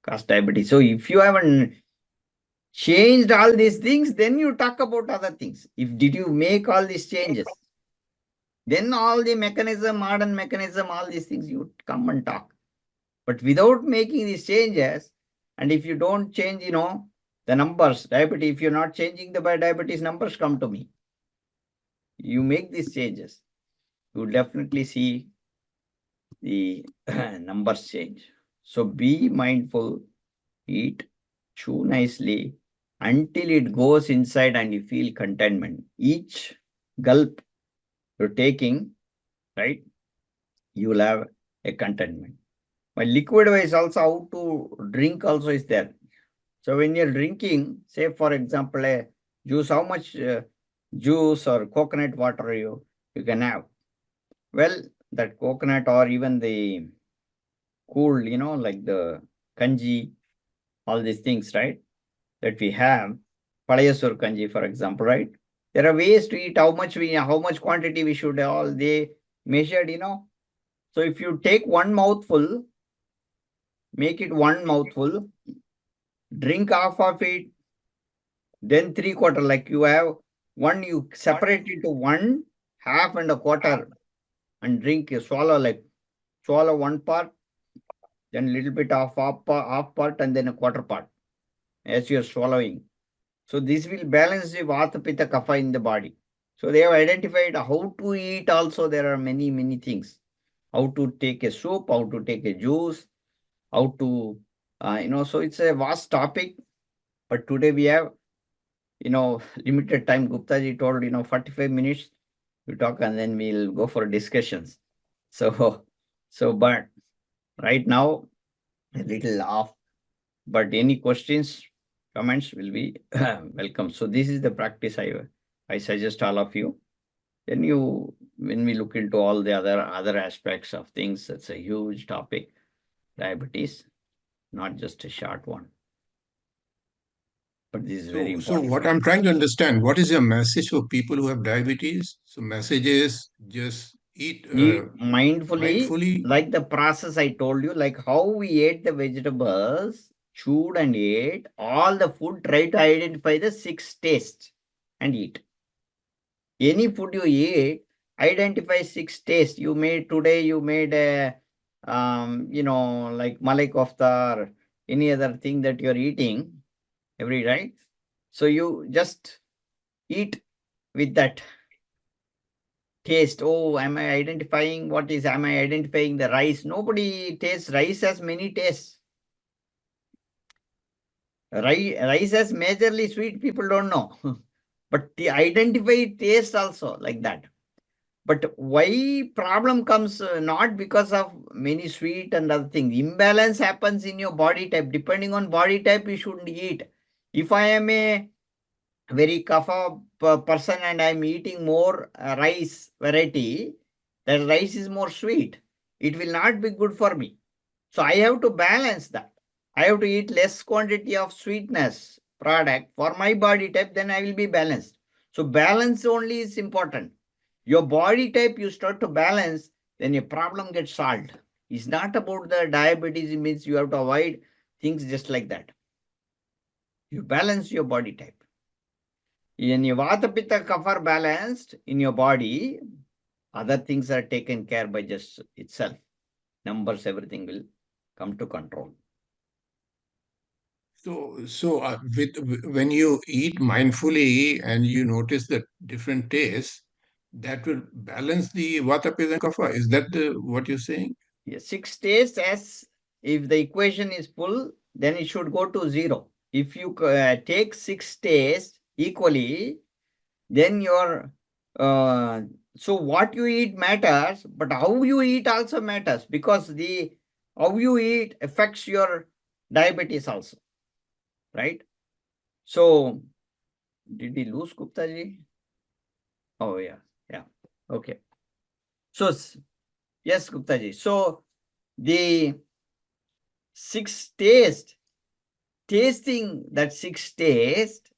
cause diabetes. So if you haven't changed all these things, then you talk about other things. Did you make all these changes? Then all the mechanism, modern mechanism, all these things, you come and talk. But without making these changes, and if you don't change, the numbers, diabetes, if you're not changing the diabetes numbers, come to me. You make these changes, you will definitely see the numbers change. So be mindful, eat, chew nicely until it goes inside and you feel contentment. Each gulp you're taking, right, you will have a contentment. My liquid wise also, how to drink also is there. So when you're drinking, say for example, a juice, how much juice or coconut water you can have? Well, that coconut or even the cooled, like the kanji, all these things, right, that we have, Palayasur kanji, for example, right? There are ways to eat, how much quantity we should, all they measured, So if you take one mouthful, make it one mouthful, drink half of it, then 3/4, like you have one, you separate it to one, half and a quarter, and drink, swallow one part, then a little bit of half part, and then a quarter part as you're swallowing. So this will balance the Vata, Pitta, Kapha in the body. So they have identified how to eat also. There are many, many things. How to take a soup, how to take a juice, how to So it's a vast topic, but today we have, limited time. Gupta ji told, 45 minutes we talk and then we'll go for discussions. So, but right now, a little off, but any questions, comments will be welcome. So this is the practice I suggest all of you. Then when we look into all the other aspects of things, that's a huge topic, diabetes, not just a short one. But this is very important. So what I'm trying to understand, what is your message for people who have diabetes? So message is just eat mindfully, like the process I told you, like how we ate the vegetables, chewed and ate, all the food, try to identify the 6 tastes and eat. Any food you eat, identify 6 tastes. You made today, you made a, like malai kofta or any other thing that you're eating every night. So you just eat with that taste. Oh, am I identifying am I identifying the rice? Nobody tastes rice has many tastes. Rice has majorly sweet, people don't know. But the identify taste also like that. But why problem comes not because of many sweet and other things. Imbalance happens in your body type. Depending on body type, you shouldn't eat. If I am a very kapha person and I'm eating more rice variety, that rice is more sweet. It will not be good for me. So I have to balance that. I have to eat less quantity of sweetness product for my body type, then I will be balanced. So balance only is important. Your body type, you start to balance, then your problem gets solved. It's not about the diabetes, it means you have to avoid things just like that. You balance your body type. When your Vata Pitta Kapha are balanced in your body, other things are taken care by just itself. Numbers, everything will come to control. So when you eat mindfully and you notice the different tastes, that will balance the Vata, Pitta, and Kapha. Is that what you're saying? Yeah, 6 tastes, as if the equation is full, then it should go to 0. If you take 6 tastes equally, then your so what you eat matters, but how you eat also matters, because the how you eat affects your diabetes also, right? So did we lose Gupta ji? Oh yeah, okay. So yes, Gupta ji. So the 6 tasting that 6 taste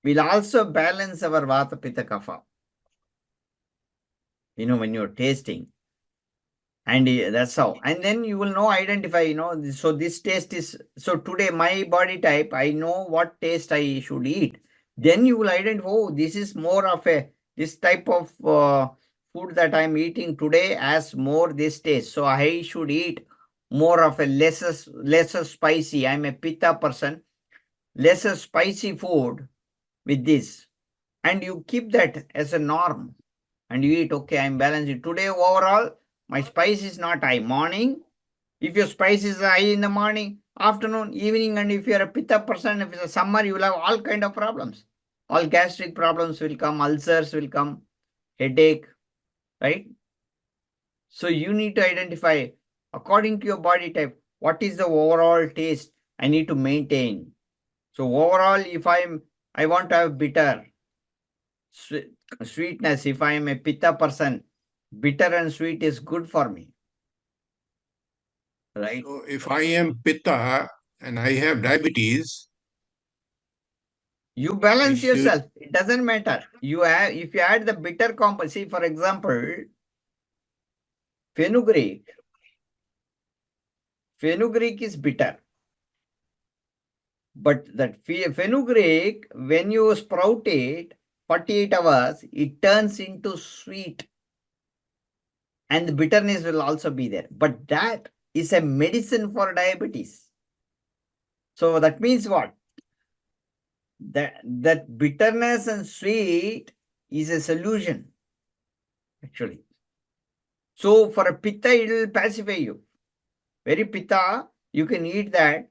will also balance our Vata Pitta Kapha. When you're tasting. And that's how. And then you will know, identify, so this taste is, so today my body type, I know what taste I should eat. Then you will identify, oh, this is more of this type of food that I'm eating today has more this taste. So I should eat more of a lesser spicy. I'm a pitta person, lesser spicy food with this. And you keep that as a norm. And you eat, okay, I'm balanced. Today, overall, my spice is not high. Morning, if your spice is high in the morning, afternoon, evening, and if you're a pitta person, if it's a summer, you will have all kind of problems. All gastric problems will come, ulcers will come, headache, right? So you need to identify, according to your body type, what is the overall taste I need to maintain. So overall, if I want to have bitter, sweetness, if I am a pitta person, bitter and sweet is good for me. Right? So if I am Pitta and I have diabetes, you balance yourself. It doesn't matter. If you add the bitter compound, see, for example, fenugreek is bitter. But that fenugreek, when you sprout it, 48 hours, it turns into sweet. And the bitterness will also be there. But that is a medicine for diabetes. So that means what? That bitterness and sweet is a solution, actually. So for a pitta, it will pacify you. Very pitta, you can eat that.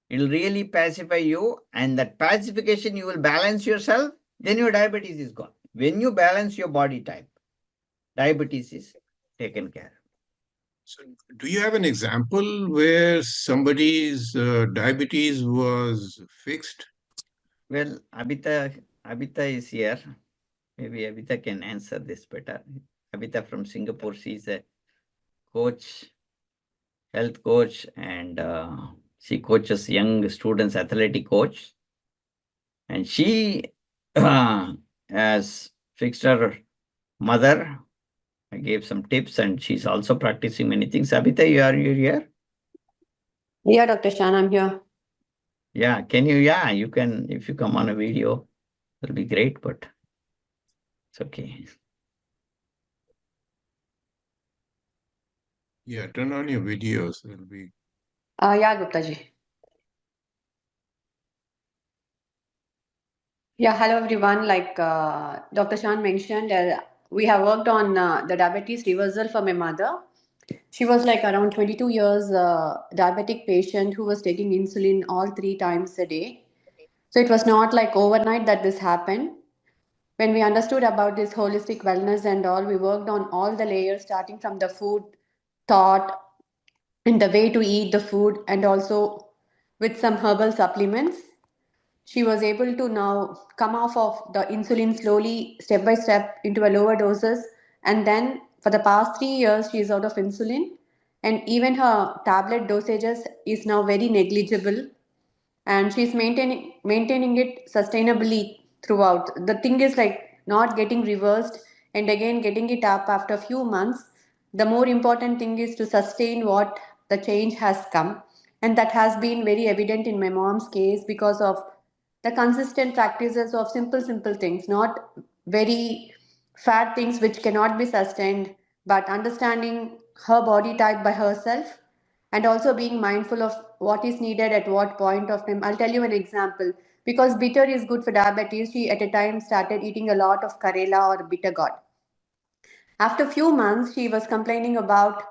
It'll really pacify you, and that pacification, you will balance yourself, then your diabetes is gone. When you balance your body type, diabetes is taken care. So, do you have an example where somebody's diabetes was fixed? Well, Abita is here. Maybe Abita can answer this better. Abita from Singapore, she's a coach, health coach, and she coaches young students, athletic coach. And she has fixed her mother. I gave some tips, and she's also practicing many things. Abita, you here? Yeah, Dr. Shan, I'm here. Yeah, can you? Yeah, you can. If you come on a video, it'll be great, but it's okay. Yeah, turn on your videos. It'll be. Yeah, Gupta ji. Yeah, hello everyone. Like Dr. Shan mentioned, we have worked on the diabetes reversal for my mother. She was like around 22 years diabetic patient who was taking insulin all 3 times a day. So it was not like overnight that this happened. When we understood about this holistic wellness and all, we worked on all the layers, starting from the food thought and the way to eat the food, and also with some herbal supplements. She was able to now come off of the insulin slowly, step by step, into a lower doses. And then for the past 3 years, she is out of insulin. And even her tablet dosages is now very negligible, and she's maintaining it sustainably throughout. The thing is like not getting reversed and again getting it up after a few months. The more important thing is to sustain what the change has come, and that has been very evident in my mom's case because of the consistent practices of simple things, not very fat things which cannot be sustained, but understanding her body type by herself, and also being mindful of what is needed at what point of time. I'll tell you an example. Because bitter is good for diabetes, she at a time started eating a lot of karela or bitter gourd. After few months, she was complaining about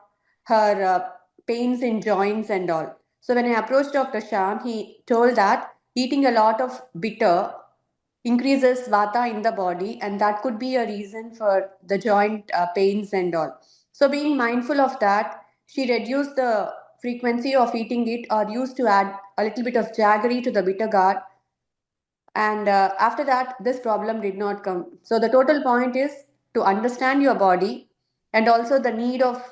her pains in joints and all. So when I approached Dr. Shan, he told that eating a lot of bitter increases vata in the body, and that could be a reason for the joint pains and all. So being mindful of that, she reduced the frequency of eating it or used to add a little bit of jaggery to the bitter gourd, and after that this problem did not come. So the total point is to understand your body and also the need of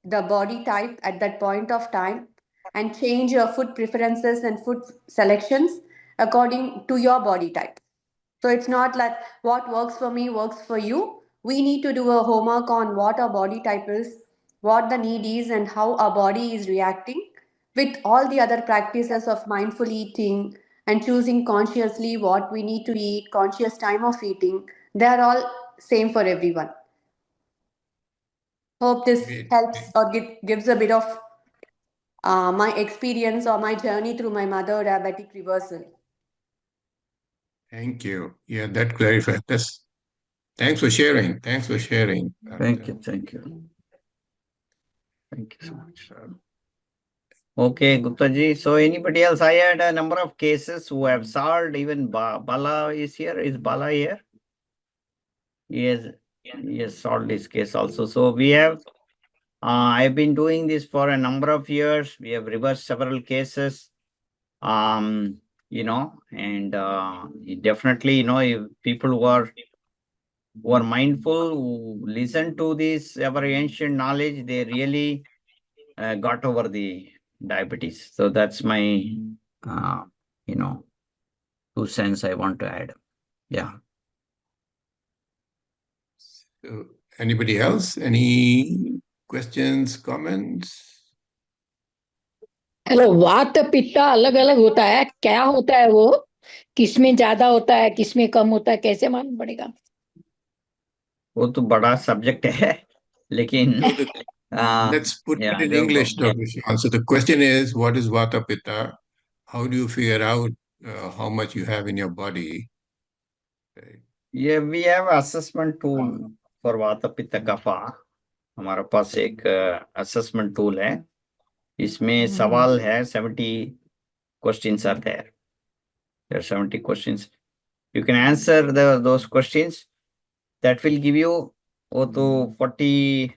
the body type at that point of time, and change your food preferences and food selections according to your body type. So it's not like what works for me works for you. We need to do a homework on what our body type is, what the need is, and how our body is reacting, with all the other practices of mindful eating and choosing consciously what we need to eat, conscious time of eating. They are all same for everyone. Hope this Great. helps or gives a bit of my experience or my journey through my mother diabetic reversal. Thank you. Yeah, that clarifies. That's thanks for sharing. Thanks for sharing. Thank you. Thank you. Thank you so much. Okay, Gupta ji. So anybody else? I had a number of cases who have solved. Even Bala is here. Is Bala here? He has solved this case also. So we have, I've been doing this for a number of years. We have reversed several cases. You know, and definitely, you know, if people who are mindful, who listen to this ever ancient knowledge, they really got over the diabetes. So that's my, you know, 2 cents I want to add. Yeah. So, anybody else? Any questions, comments? Hello वात पित्ता अलग अलग होता है, क्या होता है वो, किसमें ज्यादा होता है, किसमें कम होता है, कैसे मालूम पड़ेगा? वो तो बड़ा सब्जेक्ट है, लेकिन Let's put yeah, it in go. English, Dr. Shan. So the question is, what is Vata Pitta? How do you figure out how much you have in your body? Right. Yeah, we have assessment tool for Vata Pitta Kapha. हमारे पास एक assessment tool है. इसमें सवाल है 70 questions are there. There are 70 questions. You can answer those questions. That will give you 40,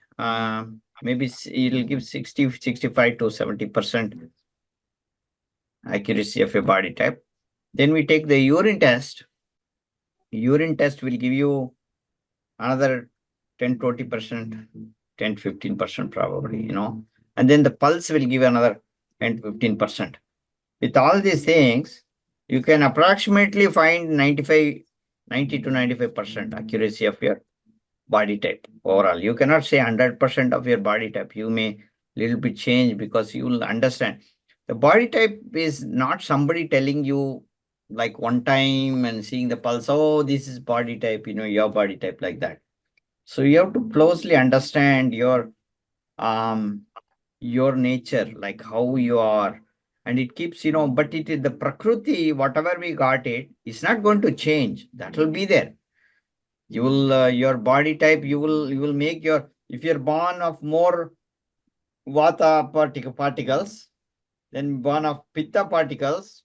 maybe it'll give 60, 65 to 70% accuracy of your body type. Then we take the urine test. Urine test will give you another 10, 20%, 10, 15% probably, and then the pulse will give another 10, 15%. With all these things, you can approximately find 90 to 95% accuracy of your body type overall. You cannot say 100% of your body type. You may little bit change because you will understand. The body type is not somebody telling you like one time and seeing the pulse, oh, this is body type, your body type like that. So you have to closely understand your nature, like how you are. And it keeps, but it is the Prakriti, whatever we got it's not going to change. That will be there. You will, your body type, you will make if you're born of more Vata particles, then born of Pitta particles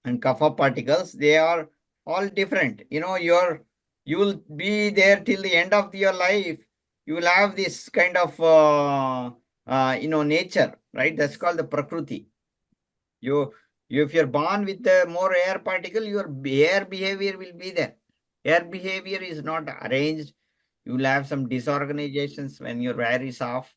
and Kapha particles, they are all different. You will be there till the end of your life. You will have this kind of, nature, right? That's called the Prakriti. If you're born with more air particle, your air behavior will be there. Air behavior is not arranged. You will have some disorganizations when your air is off.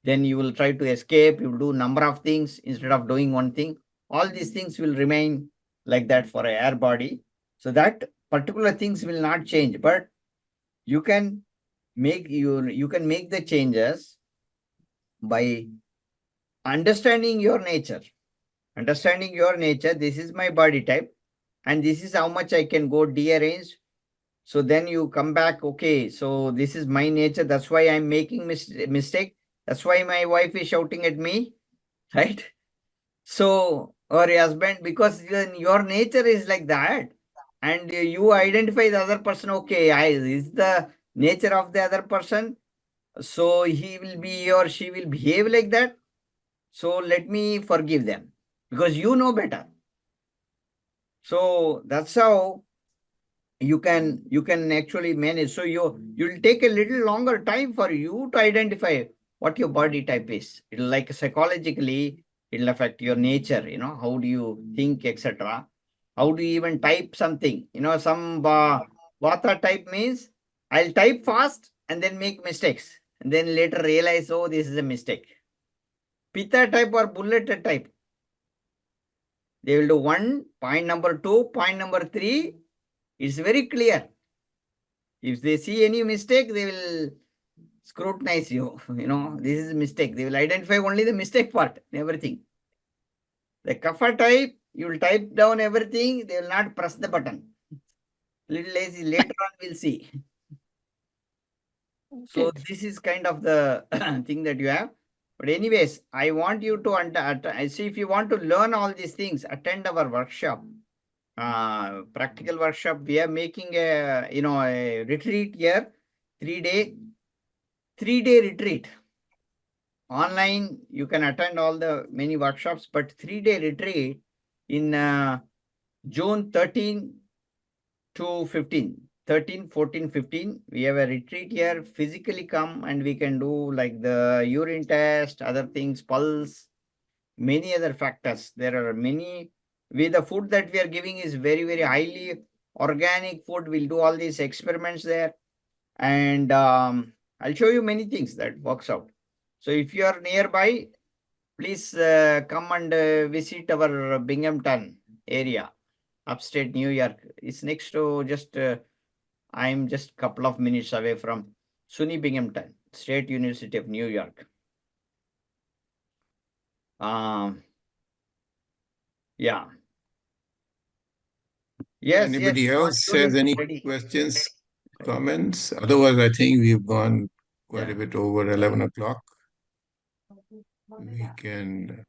Then you will try to escape. You will do number of things instead of doing one thing. All these things will remain like that for an air body. So that particular things will not change. But you can make the changes by understanding your nature. Understanding your nature, this is my body type, and this is how much I can go dearranged. So then you come back, okay, so this is my nature. That's why I'm making mistake. That's why my wife is shouting at me, right? So, or your husband, because your nature is like that. And you identify the other person, okay, this is the nature of the other person. So he will be or she will behave like that. So let me forgive them because you know better. So that's how you can actually manage. So you'll take a little longer time for you to identify what your body type is. It'll like psychologically, it'll affect your nature, how do you think, etc. How do you even type something? Some Vata type means I'll type fast and then make mistakes and then later realize, oh, this is a mistake. Pitta type or bullet type, they will do one, point number 2, point number 3. It's very clear. If they see any mistake, they will scrutinize you. This is a mistake. They will identify only the mistake part, everything. The Kapha type, you will type down everything. They will not press the button. Little lazy. Later on, we'll see. So this is kind of the thing that you have. But anyways, I want you to see if you want to learn all these things, attend our workshop. Practical workshop. We are making a retreat here, 3-day retreat. Online, you can attend all the many workshops, but 3-day retreat in June 13 to 15. 13, 14, 15. We have a retreat here. Physically come and we can do like the urine test, other things, pulse, many other factors. There are many. With the food that we are giving is very, very highly organic food. We'll do all these experiments there. And I'll show you many things that works out. So if you are nearby, please come and visit our Binghamton area, upstate New York. It's next to just, I'm just a couple of minutes away from SUNY Binghamton, State University of New York. Yeah. Yes. Anybody else has any questions, comments? Otherwise, I think we've gone quite a bit over 11 o'clock. We can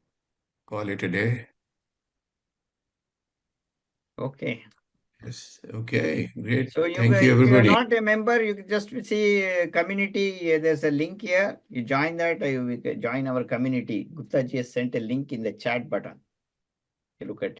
call it a day. Okay. Yes. Okay. Great. So Thank you, if you're everybody. not a member, you can just see community. There's a link here. You join that. You can join our community. Gupta ji has sent a link in the chat button. You look at it.